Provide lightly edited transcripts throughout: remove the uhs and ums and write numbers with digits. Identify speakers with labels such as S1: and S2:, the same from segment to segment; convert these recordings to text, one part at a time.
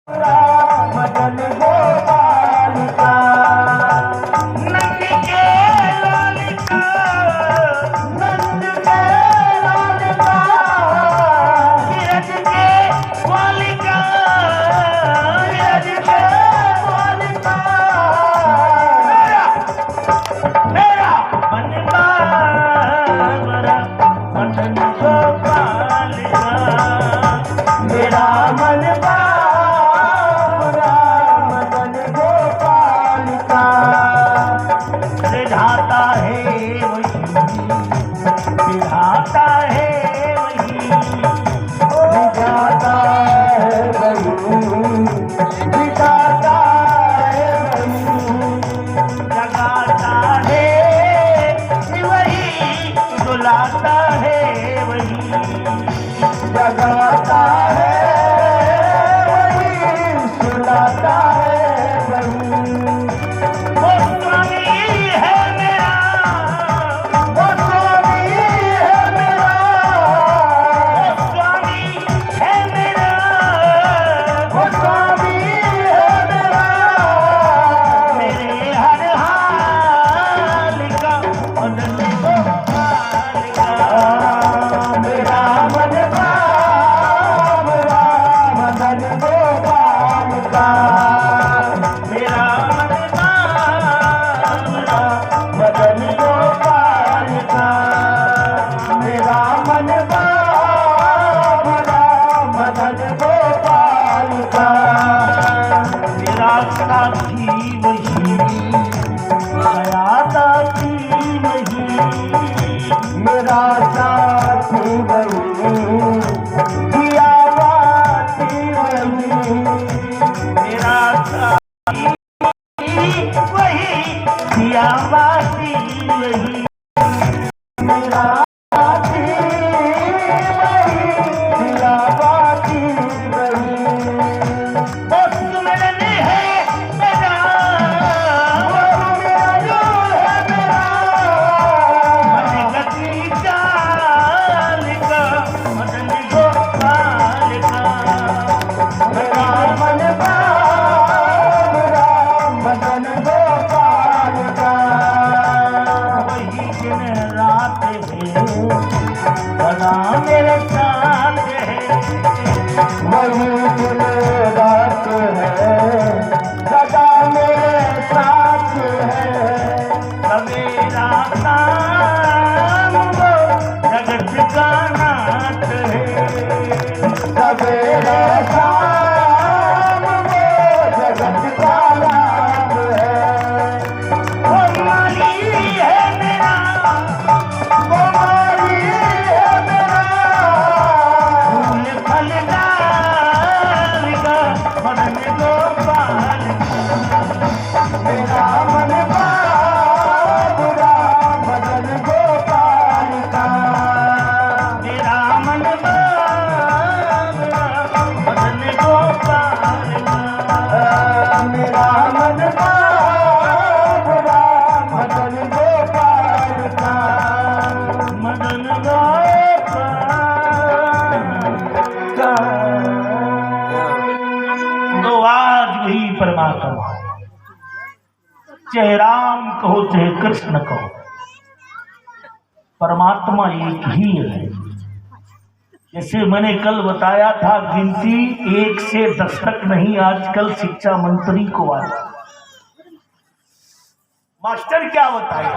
S1: मदन गोपाल का नंद के लाल का नंद के लाल का गिरज के वाल का गिरज के वाल का मेरा मन बाबरा मदन गोपाल का मेरा मन रिझाता है वही रिझाता है वही रिझाता है वही रिझाता है वही जगाता है वही सुलाता है वही जगाता है वही सुलाता है वही साथी वही हयाता थी वही मेरा साथी वही दिया बाती वही मेरा साथी वही दिया बाती वही मेरा साथी वही दिया बाती वही मेरे साथ है वही दिन रात है सदा मेरे साथ है सवेरा शाम वो जगत का नाथ है सवेरा शाम वो जगत का नाथ है वो माली है मेरा वो माली है मेरा फूल फल डाल का मदन गोपाल मेरा मन बाबरा मदन गोपाल का मेरा मन बाबरा मदन गोपाल का मेरा मन बाबरा मदन गोपाल का मदन गोपाल का। तो आज वही परमात्मा चाहे राम कहो चाहे कृष्ण कहो परमात्मा एक ही है। जैसे मैंने कल बताया था गिनती 1 से 10 तक नहीं आजकल शिक्षा मंत्री को आया मास्टर क्या बताया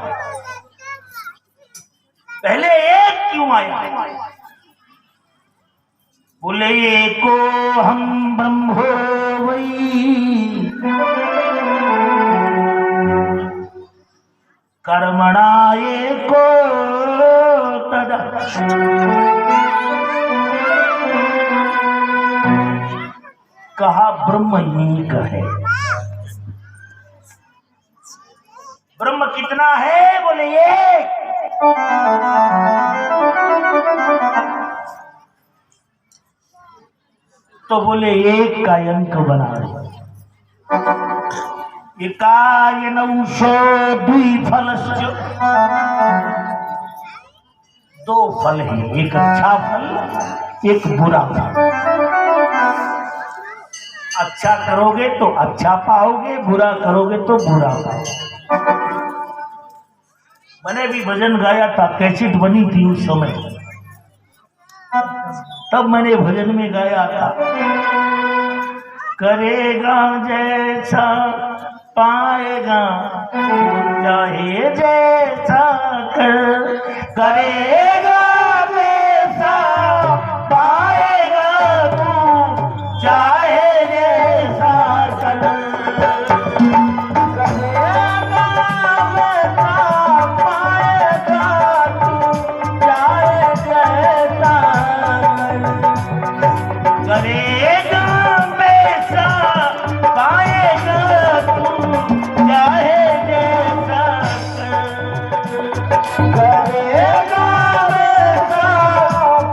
S1: पहले एक क्यों आया बोले एको हम ब्रह्म हो वही कर्मणा एको तदा कहा ब्रह्म एक है। ब्रह्म कितना है बोले एक तो बोले एक का अंक बना एकाय नौशो द्विफलश्च 2 फल है एक अच्छा फल एक बुरा फल अच्छा करोगे तो अच्छा पाओगे, बुरा करोगे तो बुरा पाओगे। मैंने भी भजन गाया था, कैसेट बनी थी उस समय, तब मैंने भजन में गाया था, करेगा जैसा पाएगा, चाहे जैसा कर, करेगा जैसा पाएगा तू, चाहे जैसा कर, करेगा जैसा पाएगा तू, चाहे जैसा कर, करेगा वैसा पाएगा तू, चाहे जैसा कर, करेगा वैसा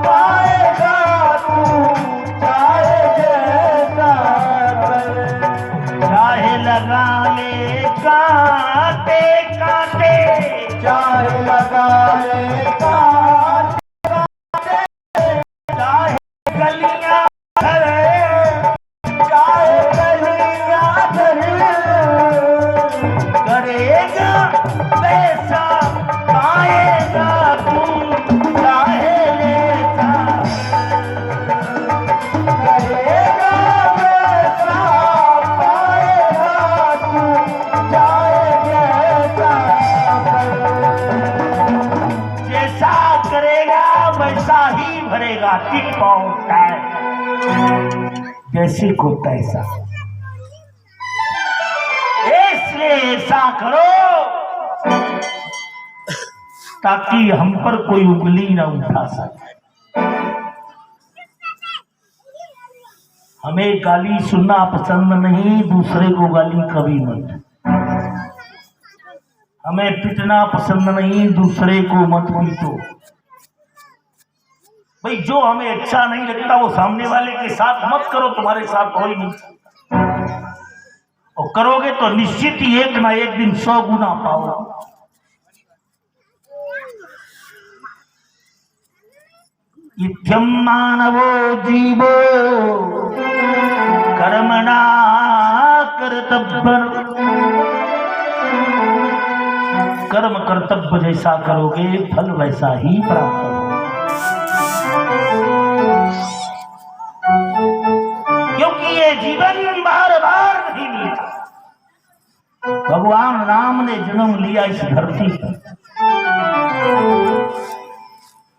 S1: पाएगा तू, चाहे जैसा कर, चाहे लगा ले कांटे कांटे, चाहे लगा ले कांटे, चाहे गलियां धरे, चाहे गलियां धरे, करेगा वैसा पाएगा तू, चाहे जैसा, करेगा वैसा पाएगा तू, चाहे जैसा कर, जैसा करेगा वैसा ही भरेगा, टिक पाउंड जैसे को तैसा, इसलिए ऐसा करो ताकि हम पर कोई उंगली ना उठा सके। हमें गाली सुनना पसंद नहीं, दूसरे को गाली कभी मत, हमें पिटना पसंद नहीं, दूसरे को मत पीटो। भाई जो हमें अच्छा नहीं लगता वो सामने वाले के साथ मत करो, तुम्हारे साथ हो ही नहीं, और करोगे तो निश्चित ही एक ना एक दिन 100 गुना पाओगे। इत्यं मानवो जीवो कर्मणा कर्तव्य, कर्म कर्तव्य जैसा करोगे फल वैसा ही प्राप्त होगा, क्योंकि ये जीवन बार बार नहीं मिलता। भगवान राम ने जन्म लिया इस धरती पर,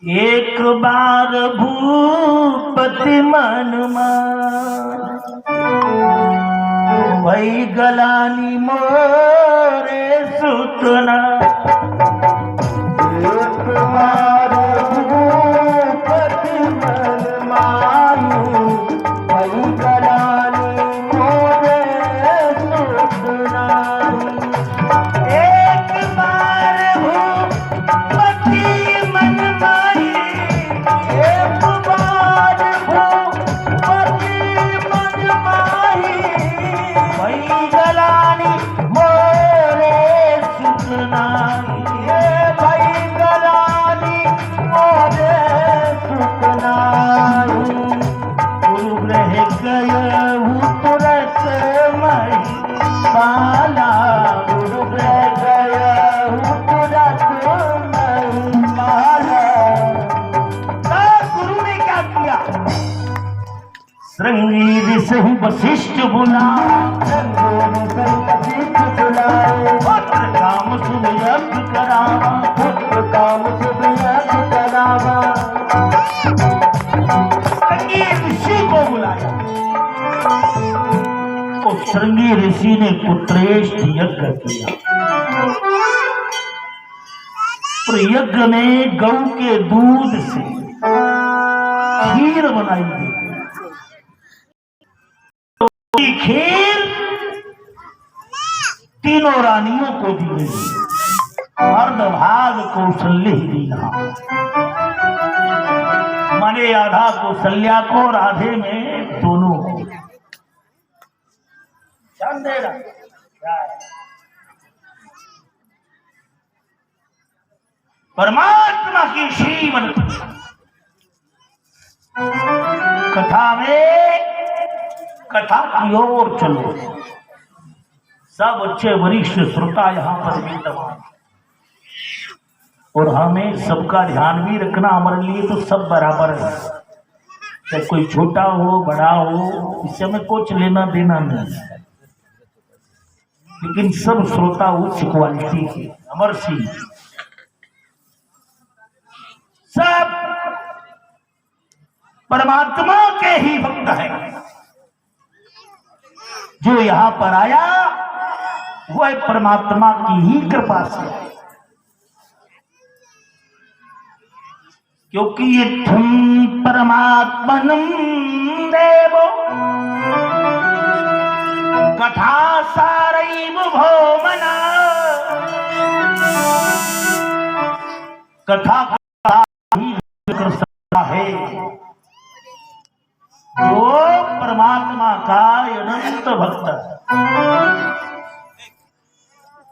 S1: एक बार भूपति मन भई गलानी मोरे सुतना, एक बार भूपति मन मायू भई गलानी मोरे सुतना, एक बार भूपति मन माई, एक बार भूपति मन माई भई गलानी मोरे सुतना, भई गलानी मोरे सुतना, गुरु ग्रह गयहु तुरत मई बाला, गुरु ग्रह गयहु तुरत मई बाला। गुरु ने क्या किया, श्रृंगी ऋषि वशिष्ठ बुलाए, पुत्र काम शुभ यज्ञ करावा, पुत्र काम शुभ यज्ञ करावा, श्रृंगी ऋषि को बुलाया, तो श्रृंगी ऋषि ने पुत्रेष्ठ यज्ञ किया, और यज्ञ में गौ के दूध से खीर बनाई गई, खीर तीनों रानियों को दी गई, अर्धभाग कौशल्य ही दिया, माने आधा कौशल्या को और आधे में दोनों को। परमात्मा की श्रीमत कथा में कथा की ओर चलो। सब अच्छे वरिष्ठ श्रोता यहाँ पर विद्यमान, और हमें सबका ध्यान भी रखना। हमारे लिए तो सब बराबर है, चाहे कोई छोटा हो बड़ा हो, इससे हमें कुछ लेना देना नहीं, लेकिन सब श्रोता उच्च क्वालिटी के, अमर सिंह सब परमात्मा के ही भक्त हैं। जो यहां पर आया वह परमात्मा की ही कृपा से है, क्योंकि इत्थं परमात्मनं देवो कथा सारैव भौमना। कथा ही कर सकता है जो परमात्मा का अनंत भक्त।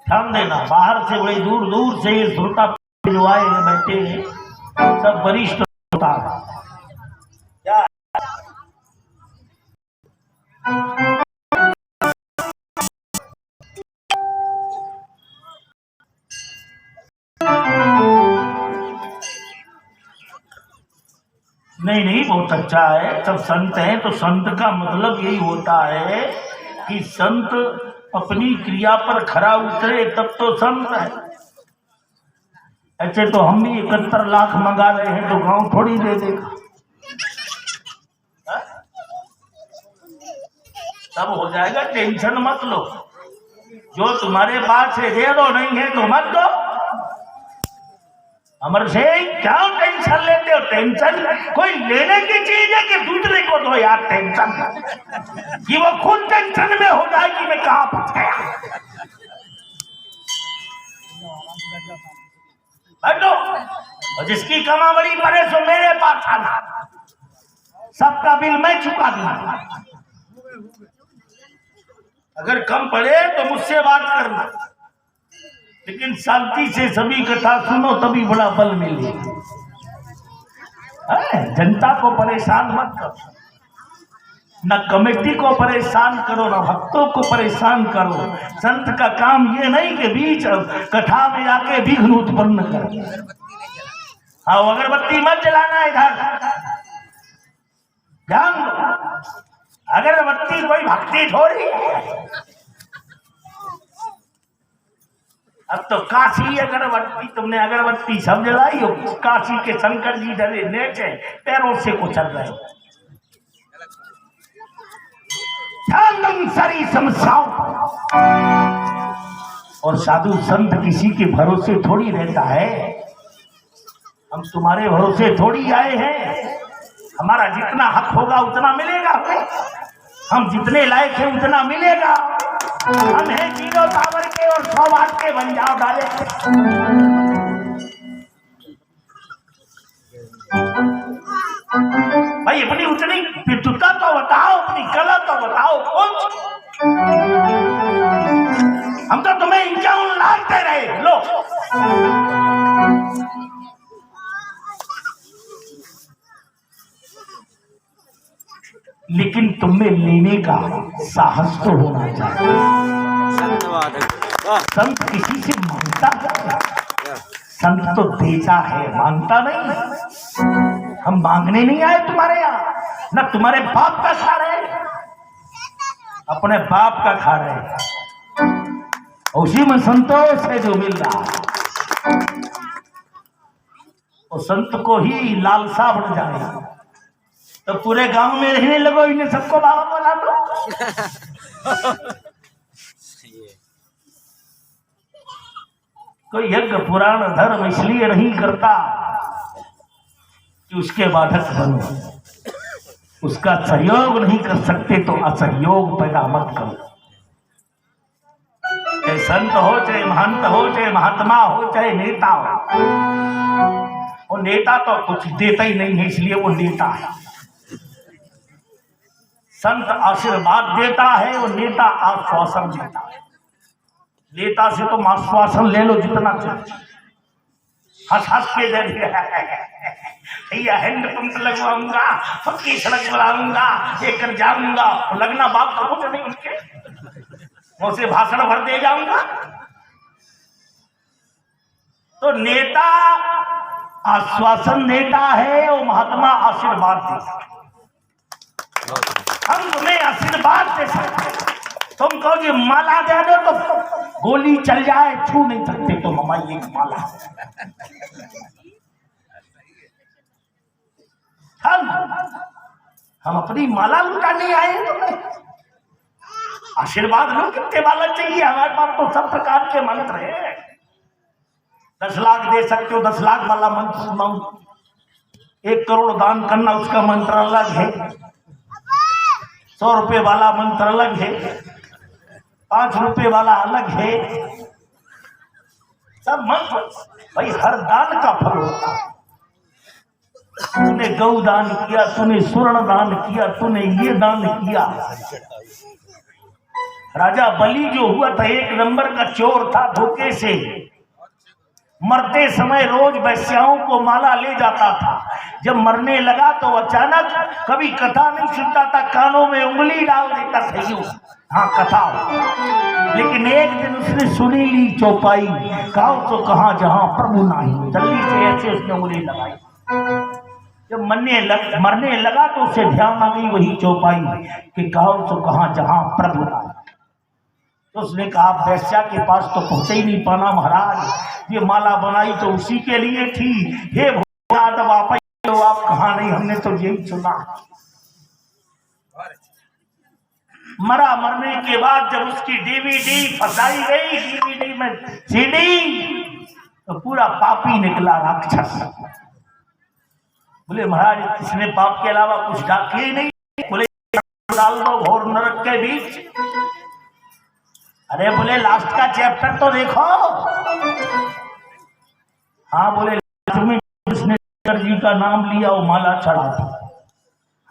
S1: ध्यान देना, बाहर से बड़ी दूर दूर से ये श्रोता जो आए हैं बैठे हैं, सब वरिष्ठ श्रोता क्या नहीं नहीं, बहुत अच्छा है। सब संत हैं तो संत का मतलब यही होता है कि संत अपनी क्रिया पर खरा उतरे, तब तो संत है। ऐसे तो हम भी 71 लाख मंगा रहे हैं तो गांव थोड़ी दे देगा, तब हो जाएगा। टेंशन मत लो, जो तुम्हारे पास है दे दो, नहीं है तो मत दो। अमर से क्या टेंशन लेते हो? टेंशन कोई लेने की चीज है कि दूसरे को दो यार टेंशन, कि वो खुद टेंशन में हो जाएगी मैं कहां फंस गया। बैठो, और जिसकी कमा बड़ी पड़े सो मेरे पास आना, सबका बिल मैं चुका दूंगा। अगर कम पड़े तो मुझसे बात करना, लेकिन शांति से सभी कथा सुनो, तभी बड़ा बल मिले। जनता को परेशान मत करो, न कमेटी को परेशान करो, न भक्तों को परेशान करो। संत का काम ये नहीं कि बीच कथा में आके विघ्न उत्पन्न करो। हाँ, अगरबत्ती मत जलाना इधर, ध्यान दो। अगरबत्ती कोई भक्ति थोड़ी है। अब तो काशी अगरबत्ती, तुमने अगरबत्ती सब जलाई हो। काशी के शंकर जी डरे नीचे पैरों से कुचल रहे हो। सारी समस्याओं, और साधु संत किसी के भरोसे थोड़ी रहता है। हम तुम्हारे भरोसे थोड़ी आए हैं। हमारा जितना हक होगा उतना मिलेगा, हम जितने लायक हैं उतना मिलेगा। हम हैं 0 टावर के और 100 वाट के, बन जाओ डाले। भाई अपनी उतनी विद्वता तो बताओ, अपनी कला तो बताओ कुछ। हम तो तुम्हें इंक्यावन लाख दे रहे, लो। लेकिन तुम्हें लेने का साहस तो होना चाहिए। संत किसी से मांगता है, संत तो देता है, मांगता नहीं। हम मांगने नहीं आए तुम्हारे यहाँ, न तुम्हारे बाप का खा रहे, अपने बाप का खा रहे, उसी में संतोष है जो मिल रहा। और संत को ही लालसा बढ़ जाए तो पूरे गांव में रहने लगो, इन्हें सबको बाबा बोला दो। कोई यज्ञ पुराण धर्म इसलिए नहीं करता कि उसके बाधक बनो, उसका सहयोग नहीं कर सकते तो असहयोग पैदा मत करो। चाहे संत हो, चाहे महंत हो, चाहे महात्मा हो, चाहे नेता हो, वो नेता तो कुछ देता ही नहीं है, इसलिए वो नेता है। संत आशीर्वाद देता है, वो नेता आश्वासन देता है। नेता से तुम आश्वासन ले लो जितना चाहिए, हंस हंस के दे भैया हैंड पंप लगवाऊंगा, पक्की सड़क बनाऊंगा, ये कर जाऊंगा, लगना बाप का कुछ नहीं, उनके मुंह से भाषण भर दे जाऊंगा। तो नेता आश्वासन देता है और महात्मा आशीर्वाद देता है। हम तुम्हें आशीर्वाद दे सकते, तुम कहो जी माला दे दो तो गोली चल जाए, छू नहीं सकते तो हमारी एक माला। हम अपनी माला लुटाने आए हैं, आशीर्वाद लो, कितने वाला चाहिए, हमारे पास तो सब प्रकार के मंत्र है। 10 लाख दे सकते हो, 10 लाख वाला मंत्र सुनाऊं, 1 करोड़ दान करना उसका मंत्र अलग है, 100 रुपए वाला मंत्र अलग है, 5 रुपए वाला अलग है, सब मंत्र। भाई हर दान का फल होता है। तूने गौ दान किया, तूने स्वर्ण दान किया, तूने ये दान किया। राजा बलि जो हुआ था 1 नंबर का चोर था, धोखे से मरते समय रोज वैश्याओं को माला ले जाता था। जब मरने लगा तो अचानक, कभी कथा नहीं सुनता था, कानों में उंगली डाल देता था यूं, हाँ कथा। लेकिन एक दिन उसने सुनी ली चौपाई, कहा तो कहा जहां प्रभु नहीं, जल्दी से ऐसे उसने उंगली लगाई। जब मरने लगा तो उसे ध्यान आ गई वही चौपाई कि कहा तो कहा जहां प्रभु नहीं। तो उसने कहा वैश्या के पास तो पहुंचे ही नहीं पाना महाराज, ये माला बनाई तो उसी के लिए थी, हे भोलेनाथ आप तो आप कहा नहीं, हमने तो यही सुना। मरने के बाद जब उसकी डीवीडी फंसाई गई, डीवीडी में सीडी, तो पूरा पापी निकला राक्षस। बोले महाराज इसने पाप के अलावा कुछ डाके ही नहीं। बोले डाल दो घोर नरक के बीच। अरे बोले लास्ट का चैप्टर तो देखो। हाँ बोले में उसने शंकर जी का नाम लिया, वो माला चढ़ा था।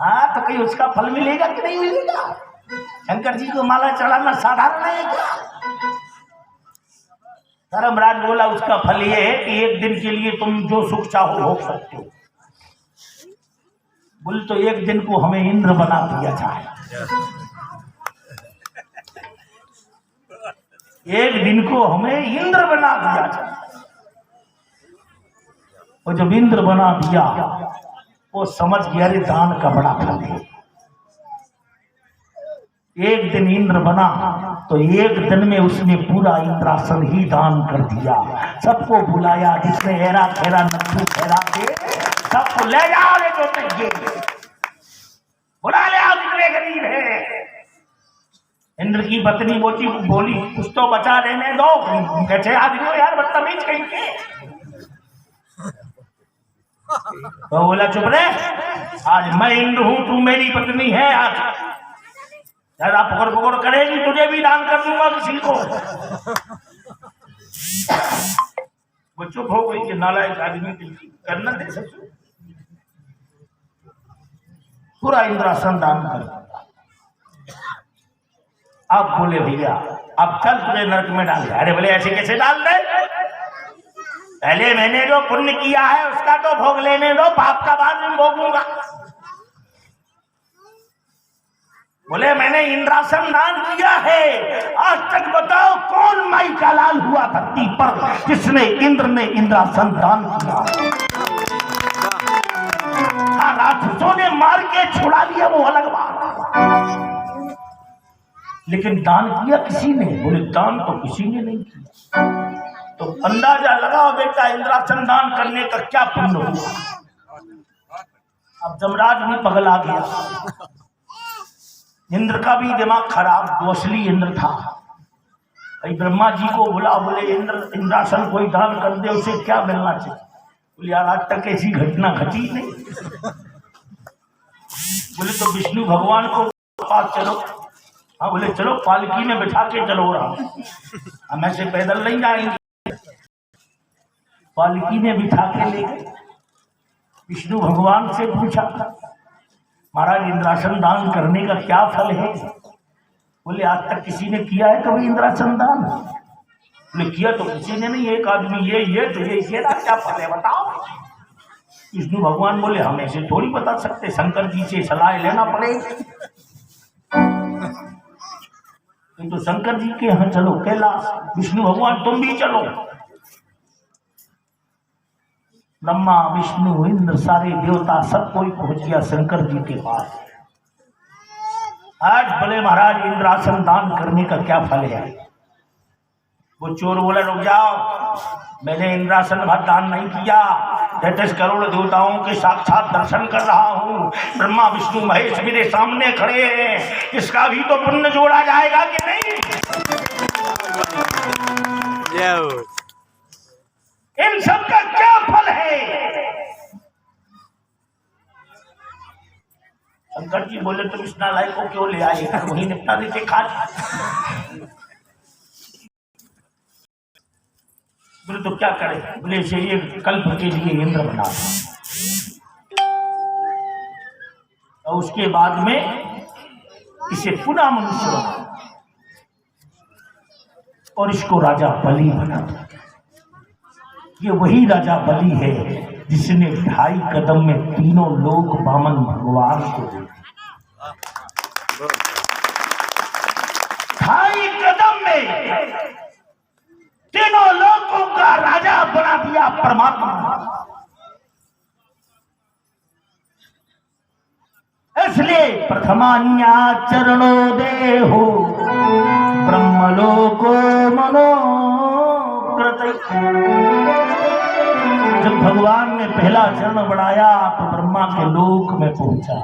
S1: हाँ तो कहीं उसका फल मिलेगा कि नहीं मिलेगा? शंकर जी को माला चढ़ाना साधारण है क्या? धर्मराज बोला उसका फल ये है कि एक दिन के लिए तुम जो सुख चाहो भोग सकते हो। बोले तो एक दिन को हमें इंद्र बना दिया जाए। एक दिन को हमें इंद्र बना दिया जाए। और जब इंद्र बना दिया वो समझ गया रे दान का बड़ा फल है। एक दिन इंद्र बना तो एक दिन में उसने पूरा इंद्रासन ही दान कर दिया। सबको बुलाया, जिसने हेरा फेरा नक्कू फेरा के सबको ले जाओ, ले जो बुला ले आओ, जितने गरीब है। इंद्र की पत्नी बोली कुछ तो बचा देने दो। कैसे आदमी हो यार, बदतमीज कहीं के। तो बोला चुप रहे, आज मैं इंद्र हूं, तू मेरी पत्नी है। आज ज्यादा पकड़ पकड़ करेगी तुझे भी दान कर दूंगा किसी को। वो चुप हो गई कि नालायक आदमी करना दे सकते, पूरा इंद्रासन दान कर। अब बोले भैया अब कल तुझे नरक में डाल दे। अरे बोले ऐसे कैसे डाल दे? पहले मैंने जो पुण्य किया है उसका तो भोग लेने दो, पाप का बाद में भोगूंगा। बोले मैंने इंद्रासन दान किया है। आज तक बताओ कौन माई का लाल हुआ धरती पर जिसने इंद्र ने इंद्रासन दान किया? राक्षसों ने मार के छुड़ा लिया वो अलग बात, लेकिन दान किया किसी ने? बोले दान तो किसी ने नहीं किया। तो अंदाजा लगाओ बेटा इंद्रासन दान करने का क्या पुण्य हुआ। अब जमराज भी पगला गया, इंद्र का भी दिमाग खराब, वो असली इंद्र था। भाई ब्रह्मा जी को बोला, बोले इंद्र इंद्रासन कोई दान कर दे उसे क्या मिलना चाहिए? बोले यार आज तक ऐसी घटना घटी नहीं। बोले तो विष्णु भगवान को पास चलो। हाँ बोले चलो, पालकी में बैठा के चलो रहा, हम ऐसे पैदल नहीं जाएंगे। पालकी में बिठा के ले गए। विष्णु भगवान से पूछा महाराज इंद्रासन दान करने का क्या फल है? बोले आज तक किसी ने किया है कभी इंद्रासन दान? बोले किया तो किसी ने नहीं, एक आदमी ये तो ये क्या फल है बताओ? विष्णु भगवान बोले हम ऐसे थोड़ी बता सकते, शंकर जी से सलाह लेना पड़ेगी। तो शंकर जी के यहाँ चलो कैलाश, विष्णु भगवान तुम भी चलो। ब्रह्मा विष्णु इंद्र सारे देवता सब कोई पहुंच गया शंकर जी के पास। आज बोले महाराज इंद्रासन दान करने का क्या फल है? वो चोर बोला रुक जाओ, मैंने इंद्रासन भर दान नहीं किया, 33 करोड़ देवताओं के साक्षात दर्शन कर रहा हूँ, ब्रह्मा विष्णु महेश मेरे सामने खड़े हैं, इसका भी तो पुण्य जोड़ा जाएगा कि नहीं? इन सब का क्या फल है? शंकर जी बोले तुम इस नालायक को क्यों ले आए, वही निपटा देते खाट। बोले तो क्या करे? बोले इसे ये कल्प के लिए इंद्र बना, और उसके बाद में इसे पुनः मनुष्य बना और इसको राजा बलि बना दो। ये वही राजा बलि है जिसने 2.5 कदम में तीनों लोक वामन भगवान को दे दिए। 2.5 कदम में तीनों लोकों का राजा बना दिया परमात्मा। इसलिए प्रथमान्या चरणो देहो ब्रह्मलोको मनोकृत। जब भगवान ने पहला चरण बढ़ाया तो ब्रह्मा के लोक में पहुंचा।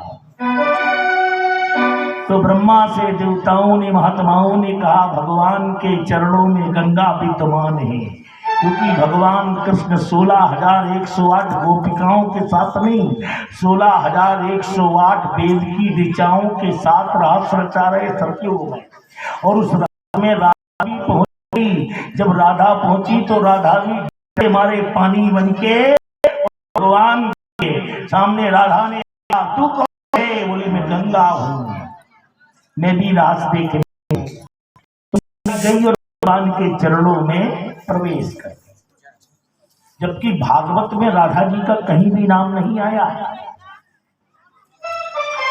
S1: तो ब्रह्मा से देवताओं ने महात्माओं ने कहा भगवान के चरणों में गंगा विद्यमान है, क्योंकि भगवान कृष्ण 16,108 गोपिकाओं के साथ नहीं, 16,108 वेद की ऋचाओं के साथ रास रचा रहे सतयुग में। और उस रात में राधा भी पहुंची। जब राधा पहुंची तो राधा भी मारे पानी बन के भगवान के सामने राधा ने कहा तू कौन है? बोली मैं गंगा हूँ, मैं भी रास देख गई और भगवान के चरणों में प्रवेश कर। जबकि भागवत में राधा जी का कहीं भी नाम नहीं आया।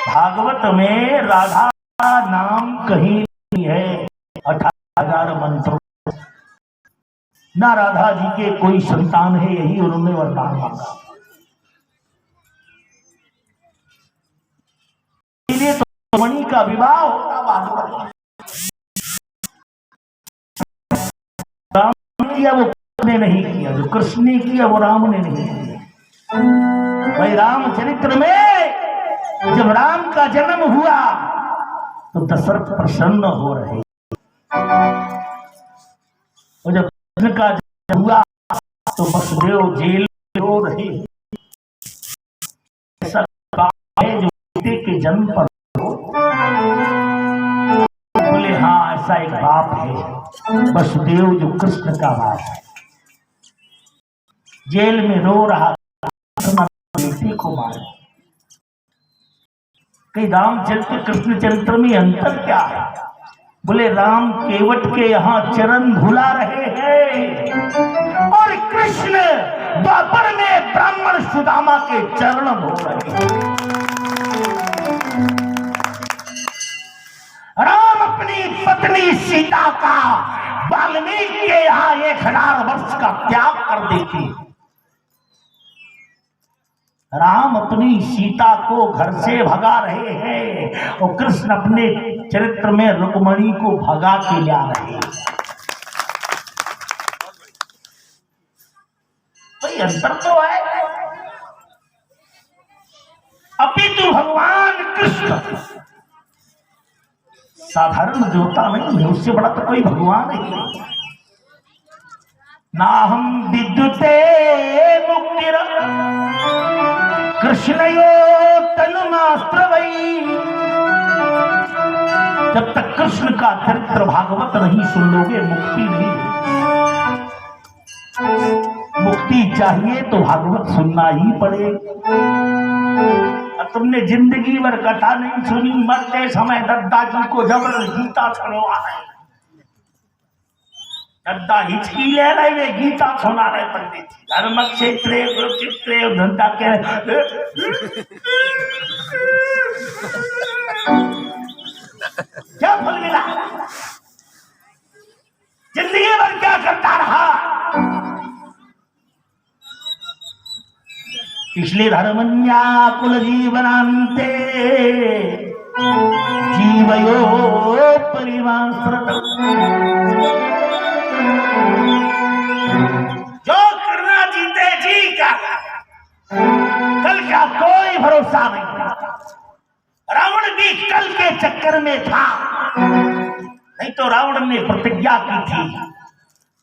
S1: भागवत में राधा का नाम कहीं नहीं है। 18,000 मंत्रों ना राधा जी के कोई संतान है, यही उन्होंने वरदान मांगा। इसलिए तो मणि का विवाह होता भागवत में। राम ने किया वो कृष्ण ने नहीं किया, जो कृष्ण ने किया वो राम ने नहीं किया। भाई रामचरित्र में जब राम का जन्म हुआ तो दशरथ प्रसन्न हो रहे, और जब कृष्ण का जन्म हुआ तो वसुदेव जेल में रो रहे। ऐसा है जो बेटे के जन्म पर बोले हाँ ऐसा एक बाप है वसुदेव जो कृष्ण का बाप है, जेल में रो रहा बेटे को मारे। कई रामचरित्र कृष्ण चरित्र में अंतर क्या है? बोले राम केवट के यहाँ चरण धुला रहे हैं और कृष्ण द्वापर में ब्राह्मण सुदामा के चरण धो रहे हैं। राम अपनी पत्नी सीता का वाल्मीकि के यहाँ 1000 वर्ष का त्याग कर देते। राम अपनी सीता को घर से भगा रहे हैं और कृष्ण अपने चरित्र में रुक्मणी को भगा के ला रहे हैं। कोई अंतर तो है। अपितु भगवान कृष्ण साधारण देवता नहीं है, उससे बड़ा तो कोई भगवान नहीं। ना हम विद्युते मुक्तिर कृष्णयो तन्मास्त्र वही। जब तक कृष्ण का चरित्र भागवत नहीं सुन लोगे मुक्ति नहीं। मुक्ति चाहिए तो भागवत सुनना ही पड़ेगा। तुमने जिंदगी भर कथा नहीं सुनी, मरते समय दद्दा जी को जबर गीता सुनवा रहे। गद्दा हिचकी ले रहे वे गीता सुना रहे पंडित धर्म क्षेत्रे कुरुक्षेत्रे घंटा के क्या फल मिला? जिंदगी भर क्या करता रहा? इसलिए धर्मन्या कुल जीवनांते जीवयो परिवांसृत। जो करना जीते जी का, कल का कोई भरोसा नहीं। रावण भी कल के चक्कर में था, नहीं तो रावण ने प्रतिज्ञा की थी,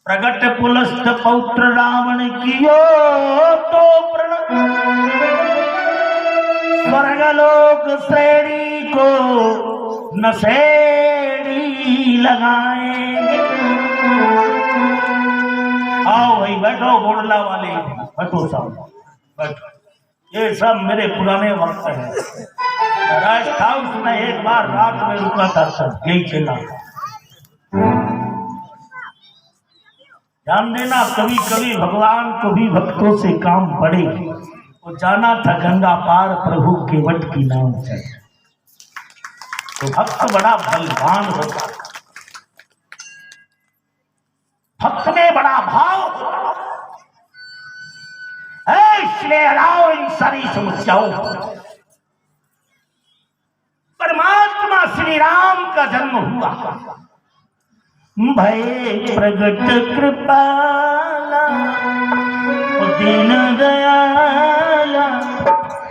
S1: प्रगट पुलस्त पौत्र रावण कियो तो प्रण स्वर्गलोक श्रेणी को नशेड़ी लगाएंगे। आओ भाई बैठो, बोडला वाले बैठो, सब बैठो। ये सब मेरे पुराने वक्त है। रेस्ट हाउस में एक बार रात में रुका था, सब यही चला। ध्यान देना, कभी कभी भगवान को भी भक्तों से काम पड़े। वो जाना था गंगा पार प्रभु के वट की नाम से, तो भक्त बड़ा बलवान होता, भक्त में बड़ा भाव है। इसलिए अलाओ इन सारी समस्याओं। परमात्मा श्री राम का जन्म हुआ, भय प्रगट कृपाला दीन दयाला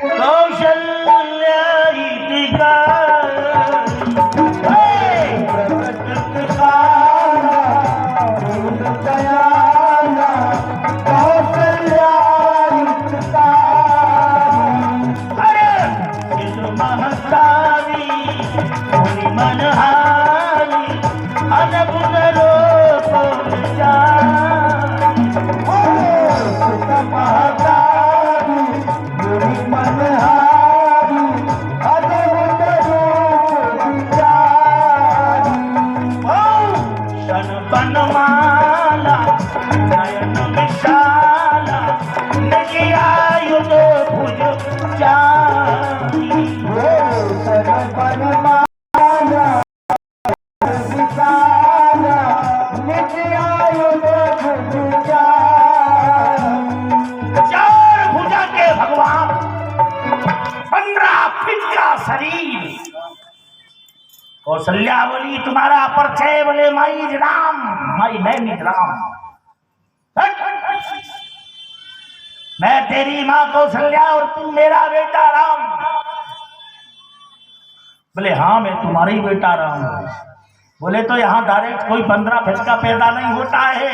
S1: कौशल्या प्रगट कृपाला दीन दयाला कौशल्या। अरे महतारी मनहारी अनबुन रूप महतारी मनहारी अनबुन रूप शन बनमाला नयन विशाला निजी आयुध भुज जानी। शन बनमाला शरीर। कौशल्या बोली तुम्हारा परिचय? बोले माई राम, माई नैनी राम। मैं तेरी माँ कौशल्या और तुम मेरा बेटा राम। बोले हाँ मैं तुम्हारा ही बेटा राम। बोले तो यहाँ डायरेक्ट कोई 15 फटका पैदा नहीं होता है,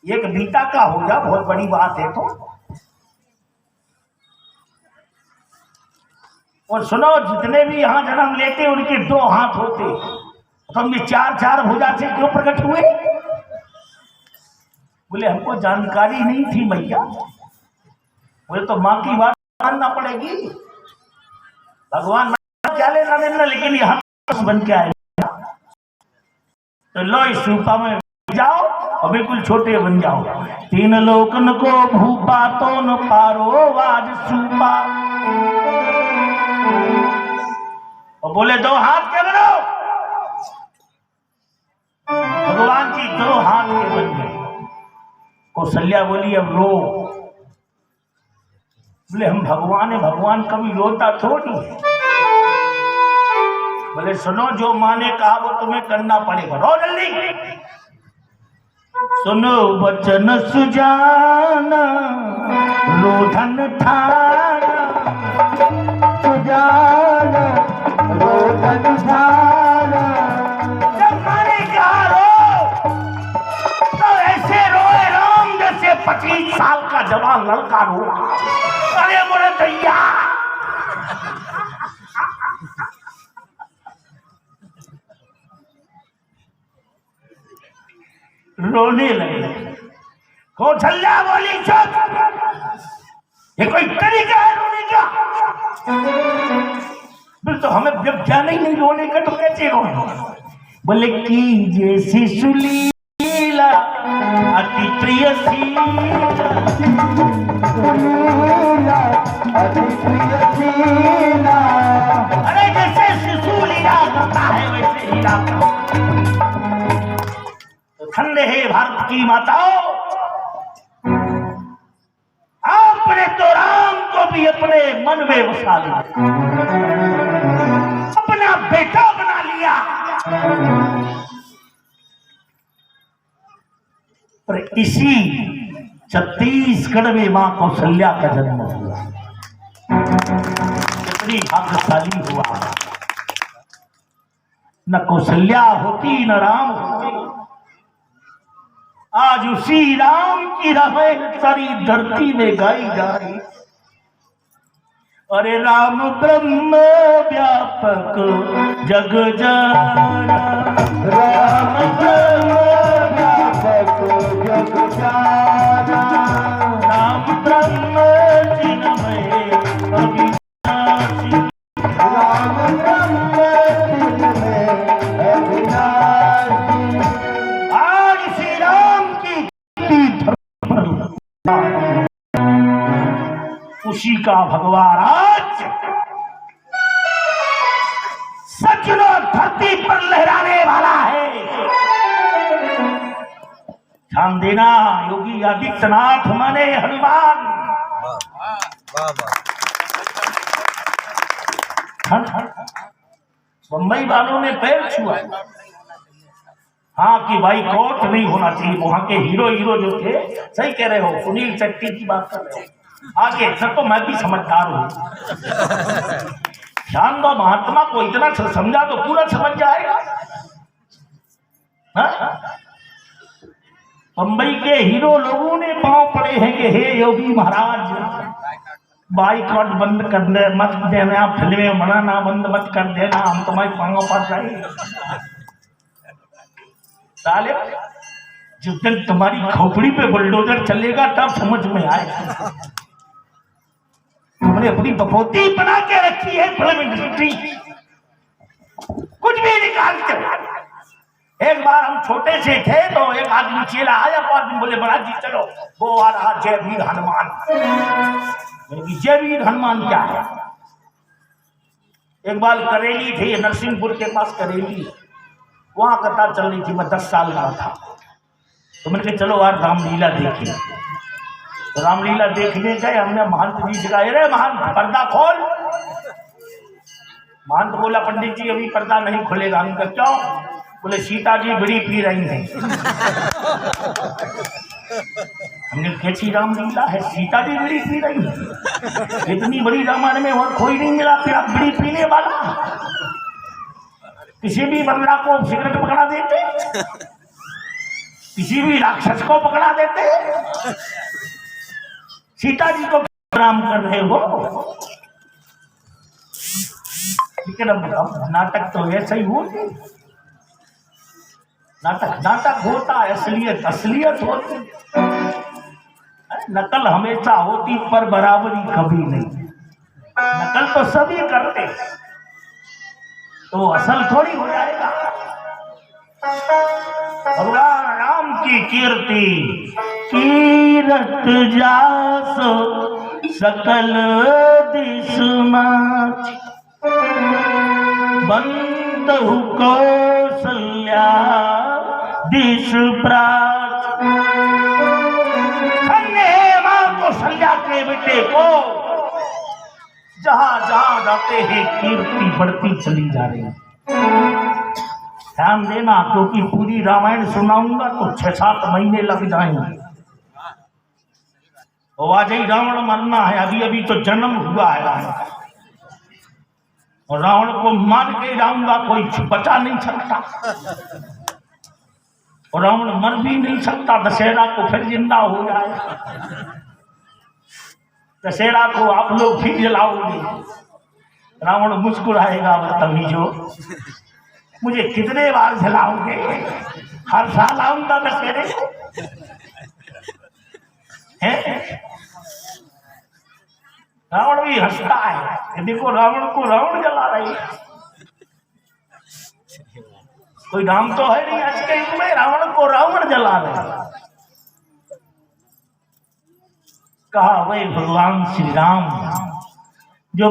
S1: एक बीता का हो जा, बहुत बड़ी बात है। तो और सुनो, जितने भी यहाँ जन्म लेते उनके 2 हाथ होते, तो हम 4-4 भुजा से क्यों प्रकट हुए? बोले हमको जानकारी नहीं थी मैया। बोले तो माँ की बात मानना पड़ेगी, भगवान क्या लेना देना, लेकिन यहाँ बन के आए। तो लो इस रूपा में जाओ और बिल्कुल छोटे बन जाओ। 3 लोकन को भूपा तो न पारो वाज सूपा। और बोले 2 हाथ के बनो, भगवान जी 2 हाथ के बन गए। कौशल्या बोली अब रो। बोले हम भगवान है, भगवान कभी रोता थोड़ी। बोले सुनो, जो माँ ने कहा वो तुम्हें करना पड़ेगा, रो जल्दी। सुनो वचन सुजाना रोधन ठाना, सुजाना रोधन ठाना। जब माँ ने कहा रो, तो ऐसे रोए राम जैसे 25 साल का जवान लड़का रो रहा। अरे बोले दैया, रोने लगे। कौशल्या बोली चुप, ये कोई तरीका है रोने का? बिल तो हमें जब जाना ही नहीं रोने का, तो कैसे रोए? बोले की जैसी सुलीला अति प्रिय शीला अति प्रिय शीला। अरे जैसे शिशु लीला करता है वैसे लीला ठंडे है भारत की माताओं, आपने तो राम को भी अपने मन में बसा लिया, अपना बेटा बना लिया। पर इसी छत्तीसगढ़ में मां कौशल्या का जन्म हुआ। कितनी भाग्यशाली हुआ। न कौशल्या होती न राम होते, आज उसी राम की रामायण सारी धरती में गाई जा रही। अरे राम ब्रह्म व्यापक जग जाना, राम ब्रह्म व्यापक जग जाना, राम ब्रह्म चिन्मय अविनाशी, राम ब्रह्म चिन्मय अविनाशी। आज श्री राम की उसी का भगवान आज सचनो धरती पर लहराने वाला है। ध्यान देना, योगी आदित्यनाथ माने हनुमान। मुंबई वालों ने पैर छुआ। हाँ कि भाई कोर्ट नहीं होना चाहिए। वहां के हीरो जो थे, सही कह रहे हो, सुनील शेट्टी की बात कर रहे हो। आगे सर तो मैं भी समझदार हूं। ध्यान दो, महात्मा को इतना समझा तो पूरा समझ जाएगा। मुंबई के हीरो लोगों ने पांव पड़े हैं कि हे योगी महाराज, बाइकआउट बंद कर दे, मत देना, फिल्में बनाना बंद मत कर देना, हम तुम्हारे पांव पर जाएंगे। साले जिस दिन तुम्हारी खोपड़ी पे बुलडोजर चलेगा तब समझ में आएगा। हमने अपनी बपोती बना के रखी है फिल्म इंडस्ट्री, कुछ भी निकालते। एक बार हम छोटे से थे तो एक आदमी चेला आया, बोले महाराज जी चलो वो आ रहा जय वीर हनुमान। जय वीर हनुमान क्या है? एक बार करेली थी, नरसिंहपुर के पास करेली, वहां कथा चल रही थी। मैं 10 साल का था तो मैंने कहा चलो यार रामलीला देखिए। तो रामलीला देखने गए, हमने महंत जी से कहा अरे महंत पर्दा खोल। महंत बोला पंडित जी अभी पर्दा नहीं खुलेगा। हम कहा क्यों? बोले सीता जी बीड़ी पी रही हैं। हमने कैसी रामलीला है, सीता जी बीड़ी पी रही है? इतनी बड़ी रामायण में और कोई नहीं मिला फिर आप बीड़ी पीने वाला? किसी भी बंदरा को सिगरेट पकड़ा देते, किसी भी राक्षस को पकड़ा देते, सीता जी को राम कर रहे हो। लेकिन अब नाटक तो ऐसा ही होते, नाटक होता, असलियत होती। नकल हमेशा होती पर बराबरी कभी नहीं। नकल तो सभी करते, तो असल थोड़ी हो जाएगा। भगवान राम की कीर्ति कीरत जासो सकल दिशमा, बंधु कौशल्या दिश प्राच। मां कौशल्या के बेटे को जहां जहां जाते हैं कीर्ति बढ़ती चली जा रही है। ध्यान देना, क्योंकि पूरी रामायण सुनाऊंगा तो 6-7 महीने लग जाएंगे। और आज ही रावण मरना है, अभी अभी तो जन्म हुआ है रावण का, और रावण को मार के जाऊंगा, कोई बचा नहीं सकता। और रावण मर भी नहीं सकता, दशहरा को फिर जिंदा हो जाए। दशहरा को आप लोग फिर जलाओगे, रावण मुस्कुराएगा, बदतमीजो मुझे कितने बार जलाओगे? हर साल आऊंगा दशहरे को। रावण भी हंसता है, देखो रावण को रावण जला रही है। कोई राम तो है नहीं आज के युग में, रावण को रावण जला रहे। कहा वही भगवान श्री राम जो